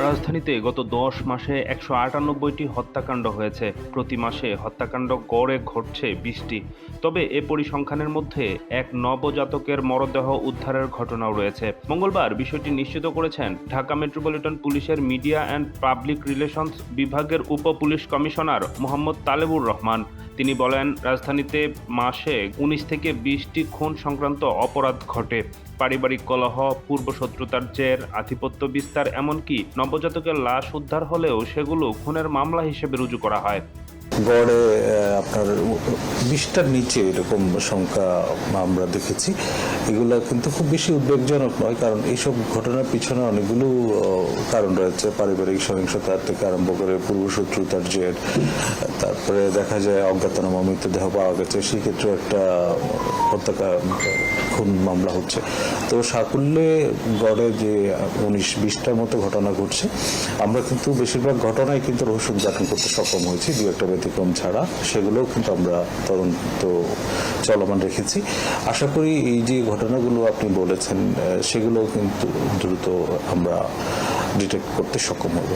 রাজধানীতে গত ১০ মাসে ১৯৮টি হত্যাকাণ্ড হয়েছে। প্রতি মাসে হত্যাকাণ্ড গড়ে ঘটছে ২০টি। তবে এ পরিসংখ্যানের মধ্যে এক নবজাতকের মরদেহ উদ্ধারের ঘটনাও রয়েছে। মঙ্গলবার বিষয়টি নিশ্চিত করেছেন ঢাকা মেট্রোপলিটন পুলিশের মিডিয়া অ্যান্ড পাবলিক রিলেশনস বিভাগের উপপুলিশ কমিশনার মোহাম্মদ তালেবুর রহমান। তিনি বলেন, রাজধানীতে মাসে ১৯ থেকে ২০টি খুন সংক্রান্ত অপরাধ ঘটে। পারিবারিক কলহ, পূর্বশত্রুতার জের, আধিপত্য বিস্তার, এমনকি নবজাতকের লাশ উদ্ধার হলেও সেগুলো খুনের মামলা হিসেবে রুজু করা হয়। গড়ে আপনার 20টার নিচে এরকম সংখ্যা আমরা দেখেছি। এগুলো কিন্তু খুব বেশি উদ্বেগজনক নয়, কারণ এইসব ঘটনার পিছনে অনেকগুলো কারণ রয়েছে। পারিবারিক সহিংসতা থেকে আরম্ভ করে পূর্বশত্রুতার জের, তারপরে দেখা যায় অজ্ঞাতনামা মৃতদেহ পাওয়া গেছে, সেক্ষেত্রে একটা খুন মামলা হচ্ছে। তো সাকুল্যে গড়ে যে 19-20টার মতো ঘটনা ঘটছে, আমরা কিন্তু বেশিরভাগ ঘটনায় কিন্তু রহস্য উদ্ঘাটন করতে সক্ষম হয়েছি, দু একটা ব্যতিক্রম ছাড়া। সেগুলোও কিন্তু আমরা তদন্ত চলমান রেখেছি। আশা করি এই যে ঘটনাগুলো আপনি বলেছেন সেগুলো কিন্তু দ্রুত আমরা ডিটেক্ট করতে সক্ষম হব।